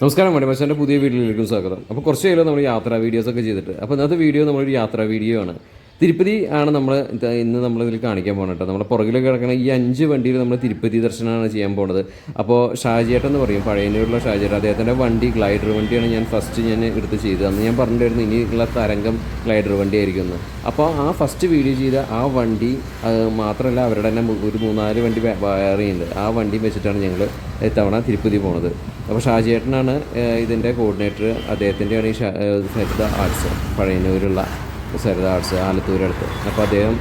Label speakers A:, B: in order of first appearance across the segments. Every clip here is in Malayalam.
A: നമസ്കാരം മണിമച്ചാൻ്റെ പുതിയ വീഡിയോയിലേക്ക് സ്വാഗതം. അപ്പോൾ കുറച്ച് കഴിയുമ്പോൾ നമ്മൾ യാത്രാ വീഡിയോസൊക്കെ ചെയ്തിട്ട് അപ്പോൾ ഇന്നത്തെ വീഡിയോ നമ്മളൊരു യാത്രാ വീഡിയോ ആണ്. തിരുപ്പതി ആണ് ഇന്ന് നമ്മളിതിൽ കാണിക്കാൻ പോകുന്നത് കേട്ടോ. നമ്മുടെ പുറകിൽ കിടക്കുന്ന ഈ 5 വണ്ടിയിൽ നമ്മൾ തിരുപ്പതി ദർശനമാണ് ചെയ്യാൻ പോകുന്നത്. അപ്പോൾ ഷാജിയേട്ടൻ എന്ന് പറയും, പഴയന്നൂരുള്ള ഷാജിയേട്ടൻ, അദ്ദേഹത്തിൻ്റെ വണ്ടി ഗ്ലൈഡർ വണ്ടിയാണ് ഞാൻ എടുത്ത് ചെയ്തത്. അന്ന് ഞാൻ പറഞ്ഞിട്ടുണ്ടായിരുന്നു ഇനിയുള്ള തരംഗം ഗ്ലൈഡർ വണ്ടി ആയിരിക്കും എന്ന്. അപ്പോൾ ആ ഫസ്റ്റ് വീഡിയോ ചെയ്ത ആ വണ്ടി മാത്രമല്ല, അവരുടെ തന്നെ ഒരു 3-4 വണ്ടി വയർ ചെയ്യുന്നുണ്ട്. ആ വണ്ടി വെച്ചിട്ടാണ് ഞങ്ങൾ ഇത്തവണ തിരുപ്പതി പോണത്. അപ്പോൾ ഷാജിയേട്ടനാണ് ഇതിൻ്റെ കോർഡിനേറ്റർ. അദ്ദേഹത്തിൻ്റെയാണ് ഈ സരിത ആർട്സ്, പഴയന്നൂരുള്ള സരിത ആർട്സ്, ആലത്തൂരടുത്ത്. അപ്പോൾ അദ്ദേഹം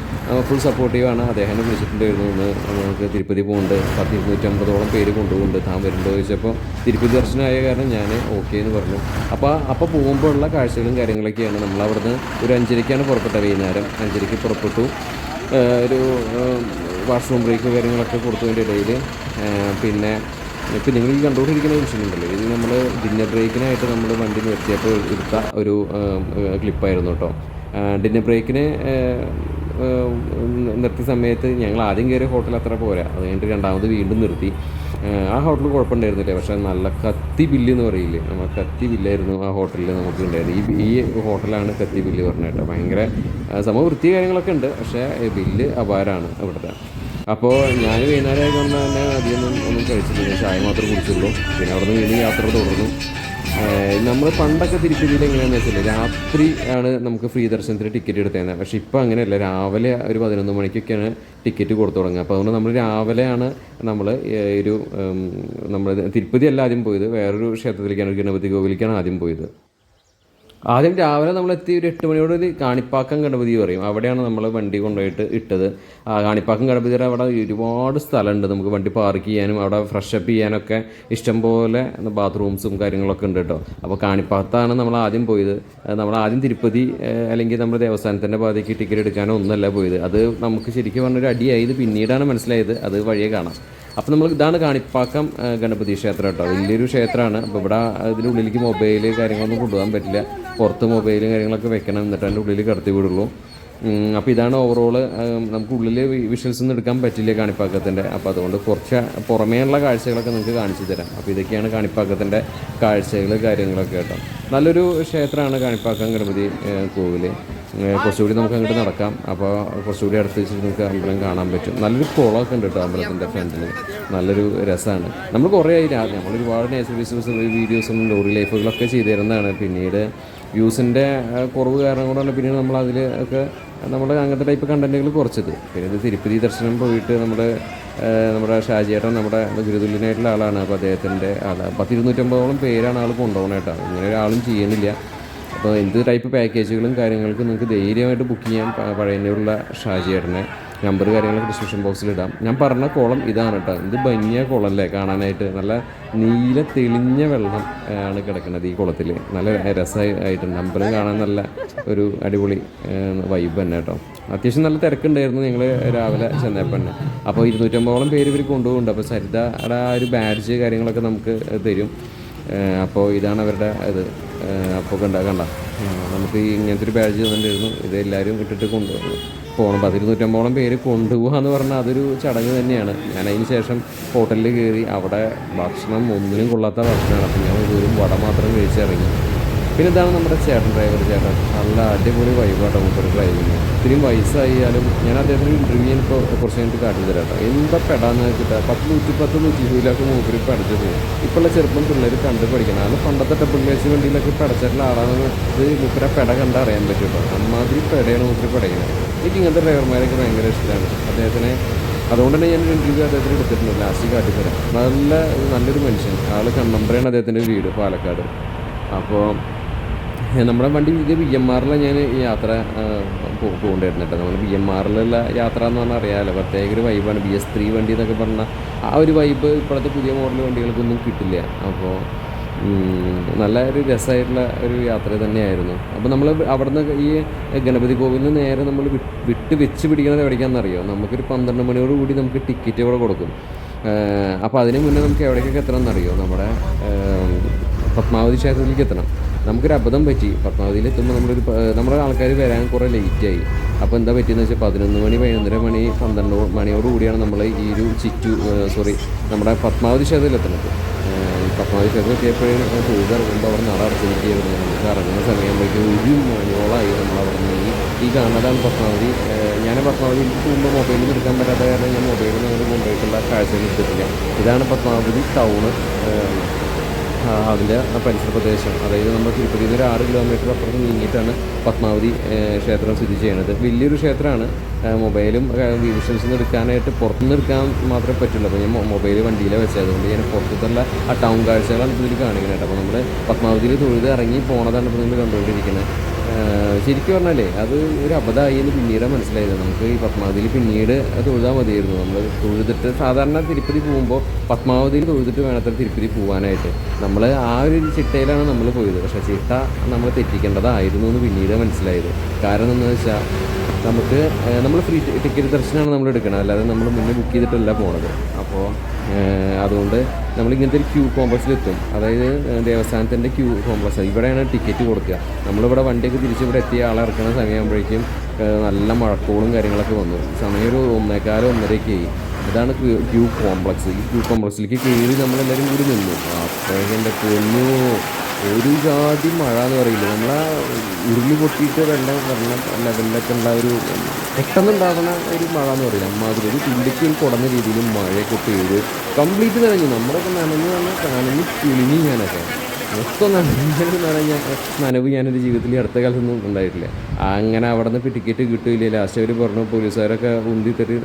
A: ഫുൾ സപ്പോർട്ടീവാണ്. അദ്ദേഹം വിളിച്ചിട്ടുണ്ടായിരുന്നു, ഇന്ന് നമുക്ക് തിരുപ്പതി പോകുന്നുണ്ട്, 250 പേര് കൊണ്ടുപോകുന്നുണ്ട്, താൻ വരുന്നുണ്ടോ ചോദിച്ചപ്പോൾ തിരുപ്പതി ദർശനമായ കാരണം ഞാൻ ഓക്കെ എന്ന് പറഞ്ഞു. അപ്പോൾ പോകുമ്പോൾ ഉള്ള കാഴ്ചകളും കാര്യങ്ങളൊക്കെയാണ്. നമ്മളവിടുന്ന് ഒരു 5:30ക്കാണ് പുറപ്പെട്ടത്. വൈകുന്നേരം 5:30 പുറപ്പെട്ടു. ഒരു വാഷ്റൂം ബ്രേക്ക് കാര്യങ്ങളൊക്കെ കൊടുത്തതിൻ്റെ ഇടയിൽ പിന്നെ ഇപ്പോൾ നിങ്ങൾ ഈ കണ്ടുകൊണ്ടിരിക്കുന്ന വിഷയമുണ്ടല്ലോ, ഇത് നമ്മൾ ഡിന്നർ ബ്രേക്കിനായിട്ട് നമ്മൾ വണ്ടി നിർത്തിയപ്പോൾ എടുത്ത ഒരു ക്ലിപ്പായിരുന്നു കേട്ടോ. ഡിന്നർ ബ്രേക്കിന് നിർത്തിയ സമയത്ത് ഞങ്ങൾ ആദ്യം കയറിയ ഹോട്ടൽ അത്ര പോരാ, അത് കഴിഞ്ഞിട്ട് രണ്ടാമത് വീണ്ടും നിർത്തി. ആ ഹോട്ടൽ കുഴപ്പമുണ്ടായിരുന്നില്ല, പക്ഷേ നല്ല കത്തി ബില്ല് എന്ന് പറയില്ലേ, നമ്മൾ കത്തി ബില്ലായിരുന്നു ആ ഹോട്ടലിൽ നമുക്ക് ഉണ്ടായിരുന്നത്. ഈ ഹോട്ടലാണ് കത്തി ബില്ല് പറഞ്ഞത് കേട്ടോ. ഭയങ്കര വൃത്തി കാര്യങ്ങളൊക്കെ ഉണ്ട്, പക്ഷേ ബില്ല് അപാരമാണ് ഇവിടുത്തെ. അപ്പോൾ ഞാൻ വൈകുന്നേരം ആയതുകൊണ്ട് തന്നെ ഒന്നും കഴിച്ചിട്ടില്ല, ചായ മാത്രമേ കുടിച്ചുള്ളൂ. പിന്നെ അവിടെ നിന്ന് വീണ്ടും യാത്ര തുടർന്നു. നമ്മൾ പണ്ടൊക്കെ തിരുപ്പതിയിൽ എങ്ങനെയാണെന്ന് വെച്ചാൽ രാത്രി ആണ് നമുക്ക് ഫ്രീ ദർശനത്തിന് ടിക്കറ്റ് എടുത്തേന്നത്. പക്ഷേ ഇപ്പോൾ അങ്ങനെയല്ല, രാവിലെ ഒരു 11 മണിക്കൊക്കെയാണ് ടിക്കറ്റ് കൊടുത്തു തുടങ്ങുക. അപ്പോൾ അതുകൊണ്ട് നമ്മൾ രാവിലെയാണ് നമ്മൾ തിരുപ്പതി അല്ല ആദ്യം പോയത്, വേറൊരു ക്ഷേത്രത്തിലേക്കാണ്, ഗണപതി കോവിലേക്കാണ് ആദ്യം പോയത്. ആദ്യം രാവിലെ നമ്മളെത്തി ഒരു 8 മണിയോട് കാണിപ്പാക്കം ഗണപതി പറയും, അവിടെയാണ് നമ്മൾ വണ്ടി കൊണ്ടുപോയിട്ട് ഇട്ടത്. കാണിപ്പാക്കം ഗണപതിയുടെ അവിടെ ഒരുപാട് സ്ഥലമുണ്ട്, നമുക്ക് വണ്ടി പാർക്ക് ചെയ്യാനും അവിടെ ഫ്രഷപ്പ് ചെയ്യാനൊക്കെ ഇഷ്ടംപോലെ ബാത്റൂംസും കാര്യങ്ങളൊക്കെ ഉണ്ട് കേട്ടോ. അപ്പോൾ കാണിപ്പാകത്താണ് നമ്മൾ ആദ്യം പോയത്. നമ്മൾ ആദ്യം തിരുപ്പതി അല്ലെങ്കിൽ നമ്മുടെ ദേവസ്ഥാനത്തിൻ്റെ പാതയ്ക്ക് ടിക്കറ്റ് എടുക്കാനോ ഒന്നല്ല പോയത്. അത് നമുക്ക് ശരിക്കും പറഞ്ഞൊരു അടിയായത് പിന്നീടാണ് മനസ്സിലായത്, അത് വഴിയെ കാണാം. അപ്പോൾ നമ്മൾ ഇതാണ് കാണിപ്പാക്കം ഗണപതി ക്ഷേത്രം കേട്ടോ. വലിയൊരു ക്ഷേത്രമാണ്. അപ്പോൾ ഇവിടെ ഇതിനുള്ളിലേക്ക് മൊബൈൽ കാര്യങ്ങളൊന്നും കൊണ്ടുപോകാൻ പറ്റില്ല, പുറത്ത് മൊബൈലും കാര്യങ്ങളൊക്കെ വെക്കണം, എന്നിട്ട് അതിൻ്റെ ഉള്ളിൽ കടത്തി വിടുള്ളൂ. അപ്പോൾ ഇതാണ് ഓവറോള്. നമുക്ക് ഉള്ളിൽ വിഷ്വൽസ് ഒന്നും എടുക്കാൻ പറ്റില്ല കാണിപ്പാക്കത്തിൻ്റെ. അപ്പോൾ അതുകൊണ്ട് കുറച്ച് പുറമേയുള്ള കാഴ്ചകളൊക്കെ നിങ്ങൾക്ക് കാണിച്ചു തരാം. അപ്പോൾ ഇതൊക്കെയാണ് കാണിപ്പാക്കത്തിൻ്റെ കാഴ്ചകൾ കാര്യങ്ങളൊക്കെ കേട്ടോ. നല്ലൊരു ക്ഷേത്രമാണ് കാണിപ്പാക്കം ഗണപതി കോവിൽ. കുറച്ചുകൂടി നമുക്ക് അങ്ങോട്ട് നടക്കാം. അപ്പോൾ കുറച്ചുകൂടി അടുത്ത് വെച്ചിട്ട് നമുക്ക് അമ്പലം കാണാൻ പറ്റും. നല്ലൊരു കുളമൊക്കെ ഉണ്ട് കേട്ടോ അമ്പലത്തിൻ്റെ ഫ്രണ്ടിൽ, നല്ലൊരു രസമാണ്. നമ്മൾ കുറേ ആയി നമ്മളൊരുപാട് നേച്ചർ വിഷ്വൽസ് വീഡിയോസും ലോറി ലൈഫുകളൊക്കെ ചെയ്തു തരുന്നതാണ്. പിന്നീട് വ്യൂസിൻ്റെ കുറവ് കാരണം കൊണ്ടാണ് പിന്നീട് നമ്മൾ അതിൽ ഒക്കെ നമ്മൾ അങ്ങനത്തെ ടൈപ്പ് കണ്ടൻറ്റുകൾ കുറച്ചത്. പിന്നെ ഇത് തിരുപ്പതി ദർശനം പോയിട്ട് നമ്മുടെ ഷാജിയേട്ടൻ നമ്മുടെ ഗുരുതുല്യനായിട്ടുള്ള ആളാണ്. അപ്പോൾ അദ്ദേഹത്തിൻ്റെ 250 പേരാണ് ആൾ കൊണ്ടുപോകണം കേട്ടോ. ഇങ്ങനെ ഒരാളും ചെയ്യുന്നില്ല. അപ്പോൾ എന്ത് ടൈപ്പ് പാക്കേജുകളും കാര്യങ്ങൾക്കും നിങ്ങൾക്ക് ധൈര്യമായിട്ട് ബുക്ക് ചെയ്യാൻ പഴയന്നൂരുള്ള ഷാജിയേട്ടനെ. നമ്പർ കാര്യങ്ങളൊക്കെ ഡിസ്ക്രിപ്ഷൻ ബോക്സിലിടാം. ഞാൻ പറഞ്ഞ കുളം ഇതാണ് കേട്ടോ. ഇത് ഭംഗിയ കുളമല്ലേ കാണാനായിട്ട്, നല്ല നീല തെളിഞ്ഞ വെള്ളം ആണ് കിടക്കുന്നത് ഈ കുളത്തിൽ. നല്ല രസമായിട്ടുണ്ട്. അമ്പലം കാണാൻ നല്ല ഒരു അടിപൊളി വൈബ് തന്നെ കേട്ടോ. അത്യാവശ്യം നല്ല തിരക്കുണ്ടായിരുന്നു ഞങ്ങൾ രാവിലെ ചെന്നപ്പോൾ തന്നെ. അപ്പോൾ 250 പേര് ഇവർ കൊണ്ടുപോകുന്നുണ്ട്. അപ്പോൾ സരിതയുടെ ആ ഒരു ബാഡ്ജ് കാര്യങ്ങളൊക്കെ നമുക്ക് തരും. അപ്പോൾ ഇതാണ് അവരുടെ ഇത്. അപ്പോൾ കണ്ട നമുക്ക് ഇങ്ങനത്തെ ഒരു ബാഡ്ജ് തന്നിട്ടുണ്ടായിരുന്നു. ഇത് എല്ലാവരും ഇട്ടിട്ട് കൊണ്ടുപോകണം. 250 പേര് കൊണ്ടുപോകുക എന്ന് പറഞ്ഞാൽ അതൊരു ചടങ്ങ് തന്നെയാണ്. ഞാൻ അതിന് ശേഷം ഹോട്ടലിൽ കയറി, അവിടെ ഭക്ഷണം ഒന്നിനും കൊള്ളാത്ത ഭക്ഷണമാണ്. അപ്പോൾ ഞാൻ ഒരു വട മാത്രം കഴിച്ചിറങ്ങി. പിന്നെ ഇതാണ് നമ്മുടെ ഡ്രൈവർ ചേട്ടൻ. നല്ല അടിപൊളി വൈബാട്ടോ മൂപ്പര് ഡ്രൈവിങ്. ഇത്രയും വയസ്സായാലും ഞാൻ അദ്ദേഹത്തിന് ഇൻ്റർവ്യൂ ഇപ്പോൾ കുറച്ച് കഴിഞ്ഞിട്ട് കാട്ടിത്തരാം കേട്ടോ. എന്താ പെടാന്ന് വെച്ചിട്ട് 110-120 മൂപ്പര് പഠിച്ചത്. ഇപ്പോഴുള്ള ചെറുപ്പം പിള്ളേർ കണ്ട് പഠിക്കണം. അത് പണ്ടത്തെ WS വണ്ടിയിലൊക്കെ പഠിച്ചിട്ടുള്ള ആളാണെന്ന് ഇത് മൂപ്പരെ പെട കണ്ട് അറിയാൻ പറ്റും കേട്ടോ. അമ്മാതിരി പെടയാണ് മൂപ്പര് പഠിക്കുന്നത്. എനിക്ക് ഇങ്ങനത്തെ ഡ്രൈവർമാരൊക്കെ ഭയങ്കര ഇഷ്ടമാണ് അദ്ദേഹത്തിന്. അതുകൊണ്ട് തന്നെ ഞാനൊരു ഇൻ്റർവ്യൂ അദ്ദേഹത്തിന് എടുത്തിട്ടുണ്ട്, ലാസ്റ്റ് കാട്ടിത്തരാം. നല്ലൊരു മനുഷ്യൻ. ആൾ കണ്ണമ്പ്രയാണ് അദ്ദേഹത്തിൻ്റെ വീട്, പാലക്കാട്. അപ്പോൾ നമ്മുടെ വണ്ടി ഇത് BMR ഞാൻ ഈ യാത്ര പോകേണ്ടിരുന്നു കേട്ടോ. നമ്മൾ BMRലുള്ള യാത്ര എന്ന് പറഞ്ഞാൽ അറിയാമല്ലോ, പ്രത്യേക ഒരു വൈബാണ്. BS3 വണ്ടി എന്നൊക്കെ പറഞ്ഞാൽ ആ ഒരു വൈബ് ഇപ്പോഴത്തെ പുതിയ മോഡൽ വണ്ടികൾക്കൊന്നും കിട്ടില്ല. അപ്പോൾ നല്ല ഒരു രസമായിട്ടുള്ള ഒരു യാത്ര തന്നെയായിരുന്നു. അപ്പോൾ നമ്മൾ അവിടുന്ന് ഈ ഗണപതി കോവിലിന് നേരെ നമ്മൾ വെച്ച് പിടിക്കുന്നത് എവിടേക്കാണെന്നറിയോ? നമുക്കൊരു 12 മണിയോട് കൂടി നമുക്ക് ടിക്കറ്റ് ഇവിടെ കൊടുക്കും. അപ്പോൾ അതിന് മുന്നേ നമുക്ക് എവിടേക്കൊക്കെ എത്തണം എന്നറിയോ? പത്മാവതി ക്ഷേത്രത്തിലേക്ക് എത്തണം. നമുക്കൊരു അബദ്ധം പറ്റി. പത്മാവതിയിൽ എത്തുമ്പോൾ നമ്മുടെ ആൾക്കാർ വരാൻ കുറേ ലേറ്റായി. അപ്പോൾ എന്താ പറ്റിയെന്ന് വെച്ചാൽ 11 മണി 11:30 മണി 12 മണിയോട് കൂടിയാണ് നമ്മൾ ഈ ഒരു നമ്മുടെ പത്മാവതി ക്ഷേത്രത്തിൽ എത്തുന്നത്. പത്മാവതി ക്ഷേത്രം എത്തിയപ്പോഴും തൊഴുത് ഇറങ്ങുമ്പോൾ അവിടെ നട അടച്ചിരിക്കുകയായിരുന്നു. നമുക്ക് ഇറങ്ങുന്ന സമയമ്പോഴേക്കും ഒരു മണിയോളമായി നമ്മളവിടെ നിന്ന്. ഈ കാണുന്നതാണ് പത്മാവതി. ഞാൻ പത്മാവതിയിൽ പോകുമ്പോൾ മൊബൈലിൽ എടുക്കാൻ പറ്റാത്ത കാരണം ഞാൻ മൊബൈലിൽ നിന്ന് അങ്ങനെ കൊണ്ടുപോയിട്ടുള്ള കാഴ്ചകൾ എടുത്തിട്ടില്ല. ഇതാണ് പത്മാവതി ടൗണ്, അതിൻ്റെ പരിസര പ്രദേശം. അതായത് നമ്മൾ തിരുപ്പതിയിൽ നിന്ന് ഒരു 6 കിലോമീറ്റർ അപ്പുറത്ത് നീങ്ങിയിട്ടാണ് പത്മാവതി ക്ഷേത്രം സ്ഥിതി ചെയ്യുന്നത്. വലിയൊരു ക്ഷേത്രമാണ്. മൊബൈലും വിഷ്വൽസ് എടുക്കാനായിട്ട് പുറത്തുനിന്ന് എടുക്കാൻ മാത്രമേ പറ്റുള്ളൂ. അപ്പോൾ ഞാൻ മൊബൈൽ വണ്ടിയിലാണ് വെച്ചത്. അതുകൊണ്ട് ഞാൻ പുറത്തുള്ള ആ ടൗൺ കാഴ്ചകളാണ് ഇതിൽ കാണിക്കുന്നത്. അപ്പോൾ നമ്മൾ പത്മാവതിയിൽ തൊഴുത് ഇറങ്ങി പോണതാണ് ഇപ്പോൾ നിങ്ങൾ കണ്ടുകൊണ്ടിരിക്കുന്നത്. ശരിക്കും പറഞ്ഞാലേ അത് ഒരു അബദ്ധമായി എന്ന് പിന്നീടാണ് മനസ്സിലായത്. നമുക്ക് ഈ പത്മാവതിയിൽ പിന്നീട് തൊഴുതാൽ മതിയായിരുന്നു. നമ്മൾ തൊഴുതിട്ട് സാധാരണ തിരുപ്പതി പോകുമ്പോൾ പത്മാവതിയിൽ തൊഴുതിട്ട് വേണത്ര തിരുപ്പതി പോകാനായിട്ട്. നമ്മൾ ആ ഒരു ചിട്ടയിലാണ് നമ്മൾ പോയത്. പക്ഷേ ചിട്ട നമ്മൾ തെറ്റിക്കേണ്ടതായിരുന്നു എന്ന് പിന്നീട് മനസ്സിലായത്. കാരണം എന്താണെന്ന് വെച്ചാൽ നമ്മൾ ഫ്രീ ടിക്കറ്റ് ദർശനമാണ് നമ്മൾ എടുക്കുന്നത്, അല്ലാതെ നമ്മൾ മുന്നേ ബുക്ക് ചെയ്തിട്ടല്ല പോണത്. അപ്പോൾ അതുകൊണ്ട് നമ്മളിങ്ങനത്തെ ഒരു ക്യൂ കോംപ്ലക്സിലെത്തും. അതായത് ദേവസ്ഥാനത്തിൻ്റെ ക്യൂ കോംപ്ലക്സ്, ഇവിടെയാണ് ടിക്കറ്റ് കൊടുക്കുക. നമ്മളിവിടെ വണ്ടിയൊക്കെ തിരിച്ച് ഇവിടെ എത്തിയ ആളെ ഇറക്കുന്ന സമയമാകുമ്പോഴേക്കും നല്ല മഴക്കോളും കാര്യങ്ങളൊക്കെ വന്നു. സമയം ഒരു 1:15 1:30 ആയി. ഇതാണ് ക്യൂ കോംപ്ലക്സ്. ഈ ക്യൂ കോംപ്ലക്സിലേക്ക് കയറി നമ്മളെല്ലാവരും കൂടി നിന്നു. അപ്പോഴേക്കും എൻ്റെ പൊന്നു ഒരു ജാതി മഴ എന്ന് പറയില്ല. നമ്മളാ ഉരുളി പൊട്ടിയിട്ട് വെള്ളം ലെവലിലൊക്കെ ഉള്ള ഒരു പെട്ടെന്നുണ്ടാകുന്ന ഒരു മഴ എന്ന് പറയില്ല. അമ്മാതിരി ഒരു തുള്ളിക്ക് കുടന്ന രീതിയിൽ മഴയൊക്കെ പെയ്ത് കംപ്ലീറ്റ് നനഞ്ഞു. നമ്മളൊക്കെ നനഞ്ഞ് കിളിഞ്ഞു. ഞാനൊക്കെ മൊത്തം നനവ് ഞാനൊരു ജീവിതത്തിൽ അടുത്ത കാലത്തൊന്നും ഉണ്ടായിട്ടില്ല. അങ്ങനെ അവിടെ നിന്ന് ടിക്കറ്റ് കിട്ടില്ല. ലാസ്റ്റ് അവർ പറഞ്ഞു, പോലീസുകാരൊക്കെ ഉന്തിത്തട്ടി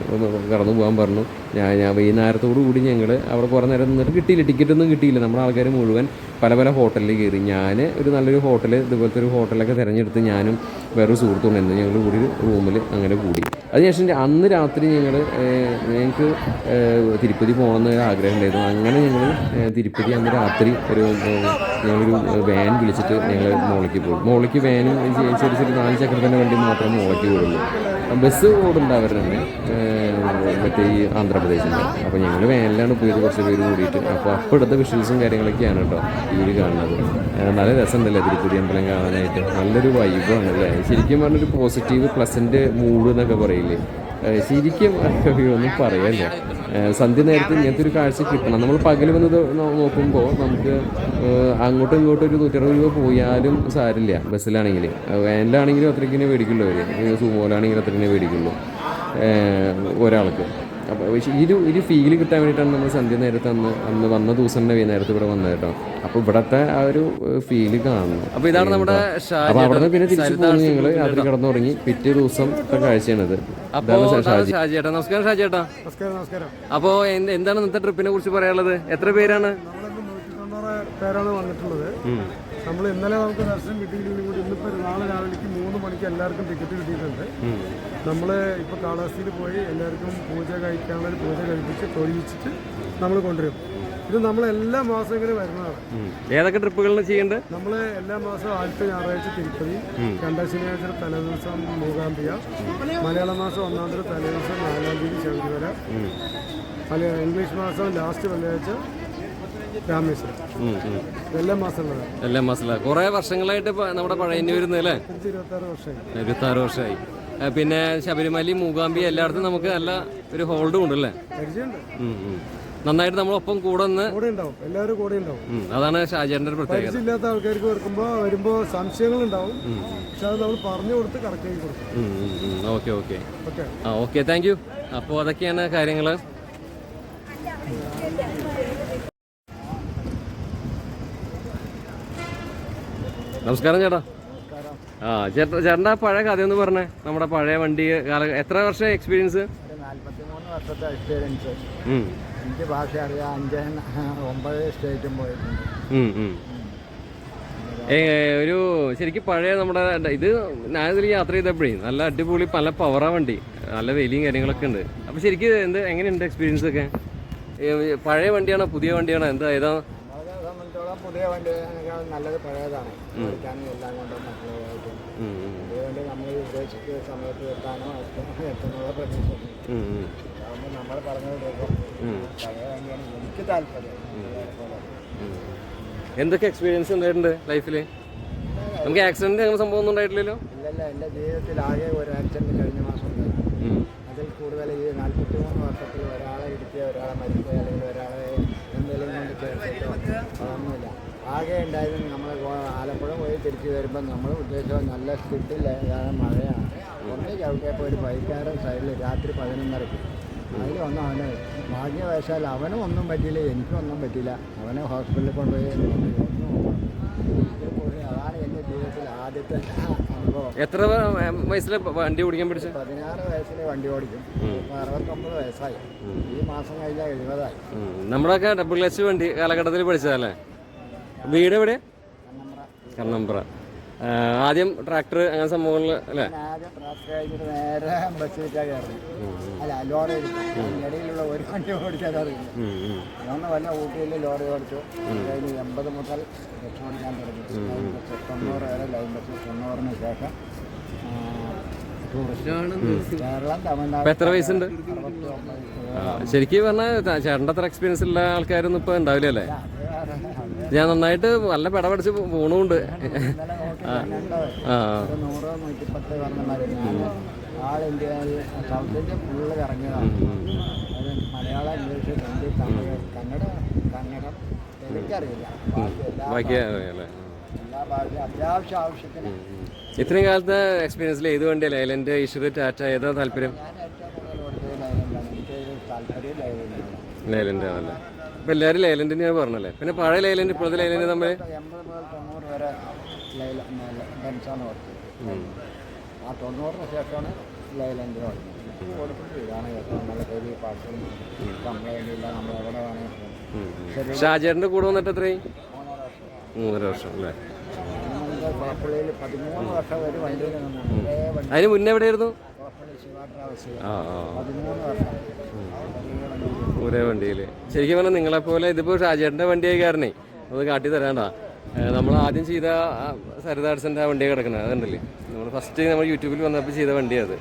A: കടന്നു പോകാൻ പറഞ്ഞു. ഞാൻ വൈകുന്നേരത്തോടു കൂടി ഞങ്ങൾ അവിടെ കുറേ നേരം നിന്നിട്ട് കിട്ടിയില്ല, ടിക്കറ്റൊന്നും കിട്ടിയില്ല. നമ്മുടെ ആൾക്കാർ മുഴുവൻ പല ഹോട്ടലിൽ കയറി. ഞാൻ ഒരു നല്ലൊരു ഹോട്ടൽ, ഇതുപോലത്തെ ഒരു ഹോട്ടലൊക്കെ തിരഞ്ഞെടുത്ത് ഞാനും വേറൊരു സുഹൃത്തുണ്ടായിരുന്നു. ഞങ്ങൾ കൂടി റൂമിൽ അങ്ങനെ കൂടി. അതിനുശേഷം അന്ന് രാത്രി ഞങ്ങൾക്ക് തിരുപ്പതി പോകണമെന്ന് ആഗ്രഹം ഉണ്ടായിരുന്നു. അങ്ങനെ ഞങ്ങൾ തിരുപ്പതി അന്ന് രാത്രി ഞങ്ങളൊരു വാൻ വിളിച്ചിട്ട് ഞങ്ങൾ മോളിലേക്ക് പോകും. മോളിലേക്ക് വാനും ചെറിയ 4 ചക്രത്തിൻ്റെ വണ്ടി മാത്രമേ മോളിലേക്ക് പോകുള്ളൂ. ബസ് ഓടുണ്ടാവരുന്നുണ്ട് മറ്റേ ഈ ആന്ധ്രാപ്രദേശിൻ്റെ. അപ്പോൾ ഞങ്ങൾ വാനിലാണ് പോയത്, കുറച്ച് പേര് കൂടിയിട്ട്. അപ്പോൾ എടുത്ത വിഷ്വൽസും കാര്യങ്ങളൊക്കെയാണ് കേട്ടോ ഈ കാണുന്നത്. നല്ല രസമുണ്ടല്ലേ തിരുപ്പതി അമ്പലം കാണാനായിട്ട്. നല്ലൊരു വൈബാണ് അല്ലേ. ശരിക്കും പറഞ്ഞൊരു പോസിറ്റീവ് പ്ലസൻറ്റ് മൂഡ് എന്നൊക്കെ പറയില്ലേ. ശരിക്കും ഒന്നും പറയല്ലേ. സന്ധ്യ നേരത്തെ ഇങ്ങനത്തെ ഒരു കാഴ്ച കിട്ടണം. നമ്മൾ പകൽ വന്നത് നോക്കുമ്പോൾ നമുക്ക് അങ്ങോട്ടും ഇങ്ങോട്ടും ഒരു 160 രൂപ പോയാലും സാരില്ല. ബസ്സിലാണെങ്കിൽ, വാനിലാണെങ്കിലും അത്രയ്ക്കിനെ മേടിക്കുള്ളൂ അവർ. സൂമോയിലാണെങ്കിലും അത്രയ്ക്കിനെ മേടിക്കുള്ളൂ ഒരാൾക്ക്. അപ്പോൾ ഈ ഫീല് കിട്ടാൻ വേണ്ടിയിട്ടാണ് നമ്മൾ സന്ധ്യ നേരത്തെ അന്ന് വന്ന ദിവസം തന്നെ വൈകുന്നേരത്ത് ഇവിടെ വന്നത് കേട്ടോ. അപ്പോൾ ഇവിടത്തെ ആ ഒരു ഫീല് കാണണം. അപ്പോൾ ഇതാണ് നമ്മുടെ. അപ്പോൾ അവിടെ നിന്ന് പിന്നെ തിരിച്ചു പോകുന്നു ഞങ്ങൾ. രാത്രി കിടന്നു തുടങ്ങി. പിറ്റേ ദിവസത്തെ കാഴ്ചയാണിത്. ഷാജിയേട്ടാ നമസ്കാരം. ഷാജിയേട്ടാ
B: നമസ്കാരം.
A: അപ്പോൾ എന്താണ് ഇന്നത്തെ ട്രിപ്പിനെ കുറിച്ച് പറയാനുള്ളത്? എത്ര പേരാണ്?
B: 190 പേരാണ് വന്നിട്ടുള്ളത്. നമ്മൾ ഇന്നലെ നമുക്ക് ദർശനം കിട്ടിയില്ലെങ്കിൽ കൂടി ഇന്നിപ്പോൾ നാളെ രാവിലേക്ക് 3 മണിക്ക് എല്ലാവർക്കും ടിക്കറ്റ് കിട്ടിയിട്ടുണ്ട്. നമ്മൾ ഇപ്പോൾ കാളഹസ്തിയിൽ പോയി എല്ലാവർക്കും പൂജ കഴിപ്പിച്ച് തൊഴിച്ചിട്ട് നമ്മൾ കൊണ്ടുവരും. ഇത് നമ്മൾ എല്ലാ മാസവും ഇങ്ങനെ വരുന്നതാണ്.
A: ഏതൊക്കെ ട്രിപ്പുകളാണ് ചെയ്യേണ്ടത്?
B: നമ്മൾ എല്ലാ മാസവും ആദ്യത്തെ ഞായറാഴ്ച തിരുപ്പതി, 2ാം ശനിയാഴ്ച തലേദിവസം മൂകാംബിക, മലയാള മാസം 1-ാം തീയതി തലേദിവസം 4-ാം തീയതി ശബരിമല, ഇംഗ്ലീഷ് മാസം ലാസ്റ്റ് വെള്ളിയാഴ്ച രാമേശ്വരം. എല്ലാ മാസമുള്ളതാണ്.
A: കുറെ വർഷങ്ങളായിട്ട് നമ്മുടെ പഴയന് വരുന്നത് അല്ലേ? 26 വർഷമായി. പിന്നെ ശബരിമല, മൂകാംബി എല്ലായിടത്തും നമുക്ക് നല്ല ഒരു ഹോൾഡും ഉണ്ടല്ലേ? നന്നായിട്ട് നമ്മളൊപ്പം കൂടെ
B: ഉണ്ടാവും. എല്ലാവരും കൂടെ ഉണ്ടാവും.
A: അതാണ് ഷാജിയേട്ടൻ്റെ പ്രത്യേകത.
B: ഇല്ലാത്ത ആൾക്കാർക്ക് വരുമ്പോൾ സംശയങ്ങളുണ്ടാവും. പക്ഷെ അത് നമ്മൾ പറഞ്ഞു കൊടുത്ത് കറക്റ്റ് ആക്കി കൊടുക്കും.
A: Okay thank you. അപ്പോൾ അതൊക്കെയാണ് കാര്യങ്ങൾ. നമസ്കാരം ചേട്ടാ. ചേട്ടൻ്റെ പഴയ കഥയൊന്ന് പറഞ്ഞേ. നമ്മുടെ പഴയ വണ്ടി എത്ര വർഷം എക്സ്പീരിയൻസ്?
C: 43 വർഷത്തെ എക്സ്പീരിയൻസ്. എനിക്ക് ഭാഷ അറിയാം. 9 സ്റ്റേറ്റും പോയിട്ടുണ്ട്.
A: ഒരു ശരിക്കും പഴയ നമ്മുടെ ഇത് ഞാനിതിൽ യാത്ര ചെയ്തപ്പോഴേ നല്ല അടിപൊളി പല പവറാ വണ്ടി, നല്ല വെയിലും കാര്യങ്ങളൊക്കെ ഉണ്ട്. അപ്പോൾ ശരിക്കും എങ്ങനെയുണ്ട് എക്സ്പീരിയൻസ് ഒക്കെ? പഴയ വണ്ടിയാണോ പുതിയ വണ്ടിയാണോ ഏതാ?
C: സംബന്ധിച്ചോളം പുതിയ വണ്ടി നല്ലത് പഴയതാണ്. എല്ലാം കൊണ്ടും മറ്റുള്ളതായിട്ടും പുതിയ വണ്ടി നമ്മൾ ഉദ്ദേശിച്ച സമയത്ത് എത്താനോ എത്തുന്നുള്ള പ്രതീക്ഷിക്കുന്നു. അതുകൊണ്ട് നമ്മൾ പറഞ്ഞത് പഴയ വണ്ടിയാണ് എനിക്ക് താല്പര്യം.
A: എന്തൊക്കെ എക്സ്പീരിയൻസ് ഉണ്ടായിട്ടുണ്ട് ലൈഫിൽ? നമുക്ക് ആക്സിഡന്റ് അങ്ങനെ സംഭവം ഒന്നും ഉണ്ടായിട്ടില്ലല്ലോ?
C: ഇല്ലല്ല, എൻ്റെ ജീവിതത്തിൽ ആകെ ഒരു ആക്സിഡന്റ് കഴിഞ്ഞ മാസം ഉണ്ടായി. അതിൽ കൂടുതൽ ഈ 43 വർഷത്തിൽ ഒരാളെ ഇടിക്കുക, ഒരാളെ മരിക്കുക, അല്ലെങ്കിൽ ഒരാളെ എന്തെങ്കിലും കൊണ്ട് ചേർത്തിട്ടോ അതൊന്നുമില്ല. ആകെ ഉണ്ടായിരുന്നു നമ്മൾ ആലപ്പുഴ പോയി തിരിച്ച് വരുമ്പോൾ നമ്മൾ ഉദ്ദേശിച്ചത് നല്ല സ്പിഡിലാണ്, മഴയാണ്. ഒന്ന് ചവിട്ടിയപ്പോൾ ഒരു ബൈക്കാരൻ സൈഡിൽ രാത്രി 11:30 അതിൽ വന്ന് അവന് ഭാഗ്യവശാൽ അവനും ഒന്നും പറ്റിയില്ല, എനിക്കും ഒന്നും പറ്റിയില്ല. അവനെ ഹോസ്പിറ്റലിൽ കൊണ്ടുപോയി അതാണ് എൻ്റെ ജീവിതത്തിൽ ആദ്യത്തെ അനുഭവം.
A: എത്ര വയസ്സിൽ വണ്ടി ഓടിക്കാൻ പഠിച്ചു?
C: 16 വയസ്സിൽ വണ്ടി ഓടിക്കും. 69 വയസ്സായി. ഈ മാസം കഴിഞ്ഞാൽ 70ആയി.
A: നമ്മളൊക്കെ ഡബിൾ ക്ലച്ച് വണ്ടി കാലഘട്ടത്തിൽ പഠിച്ചതല്ലേ? വീട് എവിടെ? കണ്ണമ്പ്ര. ആദ്യം ട്രാക്ടർ അങ്ങനെ സംഭവങ്ങളിൽ അല്ലേ?
C: ആദ്യം ട്രാക്ടർ കഴിഞ്ഞിട്ട് നേരെ ബസ്സിലേക്കാണ് കയറി. അല്ല, ലോറി ഇടയിലുള്ള ഒരു വണ്ടി ഓടിച്ചാൽ അറിയില്ല. ഒന്ന് വല്ല ഊട്ടിയിൽ ലോറി ഓടിച്ചു. കഴിഞ്ഞ് 80 മുതൽ രക്ഷ ഓടിക്കാൻ തുടങ്ങി. 90 വരെ ലൈൻ ബസ്, 90-ന് ശേഷം കേരളം, തമിഴ്നാട്.
A: എത്ര വയസ്സുണ്ട്?
C: 69.
A: ശരിക്കും പറഞ്ഞാൽ ചേട്ടൻ്റെ അത്ര എക്സ്പീരിയൻസ് ഉള്ള ആൾക്കാരൊന്നും ഇപ്പോൾ ഉണ്ടാവില്ല അല്ലേ? ഞാൻ നന്നായിട്ട് നല്ല പെട പഠിച്ച് പോണുണ്ട്.
C: 100-110 പറഞ്ഞമാര് ഞാൻ ആൾ ഇന്ത്യയിൽ സൗത്ത് ഇന്ത്യ ഫുള്ള് കറങ്ങിയതാണ്. അത് മലയാളം, ഇംഗ്ലീഷ്, ഹിന്ദി, തമിഴ്, കന്നഡം എനിക്കറിയില്ല.
A: ബാക്കി
C: എല്ലാ ഭാഷയും അത്യാവശ്യം ആവശ്യത്തിന്.
A: ഇത്രയും കാലത്തെ എക്സ്പീരിയൻസിൽ ഏത് വണ്ടിയാണ്? ലൈലൻഡ്, ഈശ്വർ, ടാറ്റ, ഏതാ താല്പര്യം?
C: ഞാൻ ഏറ്റവും കൂടുതൽ ഓടിച്ചത് ലൈലൻഡാണ്. എനിക്ക് താല്പര്യം ലൈലൻഡാണ്.
A: ലൈലൻഡ് ആണല്ലേ? ഇപ്പം എല്ലാവരും ലൈലൻഡിന് പറഞ്ഞല്ലേ? പിന്നെ പഴയ ലൈലൻഡ് ഇപ്പോഴത്തെ ലൈലൻഡ് തമ്മിൽ
C: 80 മുതൽ 90 വരെ ബെൻസാണ് ഓടിച്ചത്. ആ 90-ന് ശേഷമാണ് ലൈലൻഡ് ഓടിച്ചത്. ഓടിക്കുന്നത് ഇതാണ് ഏറ്റവും നല്ല വലിയ പാട്ടും കംപ്ലൈൻ്റ് ഇല്ല. നമ്മളെവിടെ വേണമെങ്കിൽ.
A: ഷാജേട്ടൻ്റെ കൂടെ വന്നിട്ട് എത്രയും? 3 വർഷം അല്ലേ?
C: കുളപ്പള്ളിയിൽ 13 വർഷം ഒരു വണ്ടിയിൽ നിന്നാണ്.
A: അതിന് മുന്നേ എവിടെയായിരുന്നു?
C: കുളപ്പള്ളി ശിവ ട്രാവൽസ്.
A: 13
C: വർഷം
A: ഒരേ വണ്ടിയിൽ. ശരിക്കും പറഞ്ഞാൽ നിങ്ങളെപ്പോലെ ഇതിപ്പോൾ ഷാജേട്ടൻ്റെ വണ്ടിയായി കാരണേ അത് കാട്ടി തരാണ്ടാ. നമ്മൾ ആദ്യം ചെയ്ത സരിതാഡ്സൻ്റെ ആ വണ്ടിയാണ് കിടക്കുന്നത്, അതുണ്ടല്ലേ? നമ്മൾ ഫസ്റ്റ് നമ്മൾ യൂട്യൂബിൽ വന്നപ്പോൾ ചെയ്ത വണ്ടിയാണ് അത്.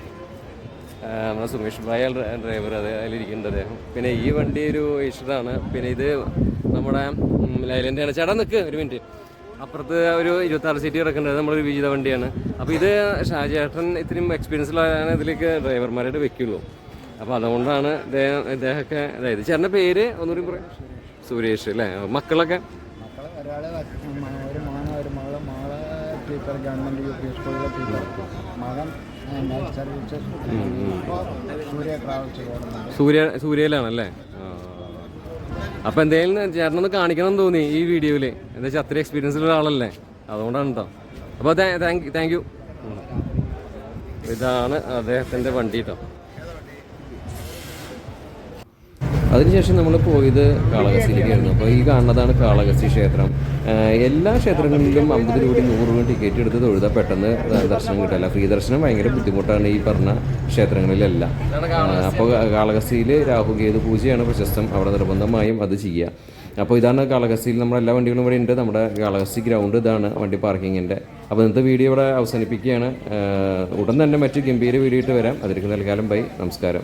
A: നമ്മളെ സുമേഷ് ഭായ ഡ്രൈവർ, അത് അതിലിരിക്കേണ്ടത് അദ്ദേഹം. പിന്നെ ഈ വണ്ടി ഒരു ഈശ്വറാണ്. പിന്നെ ഇത് നമ്മുടെ ലൈലൻ്റാണ്. ചേട്ടാ നിൽക്ക് ഒരു മിനിറ്റ്. അപ്പുറത്ത് ഒരു 26 സീറ്റ് കിടക്കേണ്ടത് നമ്മളൊരു വിജിത വണ്ടിയാണ്. അപ്പോൾ ഇത് ഷാജേട്ടൻ ഇത്രയും എക്സ്പീരിയൻസിലാണ് ഇതിലേക്ക് ഡ്രൈവർമാരായിട്ട് വെക്കുള്ളൂ. അപ്പോൾ അതുകൊണ്ടാണ് ഇദ്ദേഹമൊക്കെ. അതായത് ചേട്ടൻ്റെ പേര് ഒന്നുകൂടി പറയാം? സുരേഷ് അല്ലേ? മക്കളൊക്കെ?
C: മക്കൾ ഒരാൾ ഒരു മകനും ഒരു മകളും. മകളെ ടീച്ചർ, ഗവൺമെൻറ് UP സ്കൂളിലെ ടീച്ചർ. മകൻ നൈറ്റ് സർവീസസ്. ഇപ്പോൾ സൂര്യ ട്രാവൽസ് പോകുന്നുണ്ട്.
A: സൂര്യയിലാണല്ലേ? അപ്പോൾ എന്തെങ്കിലും ചേട്ടനൊന്ന് കാണിക്കണം എന്ന് തോന്നി ഈ വീഡിയോയിൽ. എന്താ വെച്ചാൽ അത്രയും എക്സ്പീരിയൻസുള്ള ആളല്ലേ, അതുകൊണ്ടാണ് കേട്ടോ. അപ്പോൾ താങ്ക് യു. ഇതാണ് അദ്ദേഹത്തിൻ്റെ വണ്ടി കേട്ടോ. അതിനുശേഷം നമ്മൾ പോയത് കാളഹസ്തിയിലേക്കായിരുന്നു. അപ്പോൾ ഈ കാണുന്നതാണ് കാളഹസ്തി ക്ഷേത്രം. എല്ലാ ക്ഷേത്രങ്ങളിലും 50 രൂപ 100 രൂപ ടിക്കറ്റ് എടുത്ത് തൊഴുതാൽ പെട്ടെന്ന് ദർശനം കിട്ടില്ല. ഫ്രീ ദർശനം ഭയങ്കര ബുദ്ധിമുട്ടാണ് ഈ പറഞ്ഞ ക്ഷേത്രങ്ങളിലെല്ലാം. അപ്പോൾ കാളഹസ്തിയിൽ രാഹുകേതു പൂജയാണ് പ്രശസ്തം. അവിടെ നിർബന്ധമായും അത് ചെയ്യുക. അപ്പോൾ ഇതാണ് കാളഹസ്തിയിൽ നമ്മളെല്ലാ വണ്ടികളും ഇവിടെ ഉണ്ട്. നമ്മുടെ കാളഹസ്തി ഗ്രൗണ്ട് ഇതാണ് വണ്ടി പാർക്കിങ്ങിൻ്റെ. അപ്പോൾ ഇന്നത്തെ വീഡിയോ ഇവിടെ അവസാനിപ്പിക്കുകയാണ്. ഉടൻ തന്നെ മറ്റു ഗംഭീര വീഡിയോ ഇട്ട് വരാം. അതിലേക്ക് തൽക്കാലം ബൈ, നമസ്കാരം.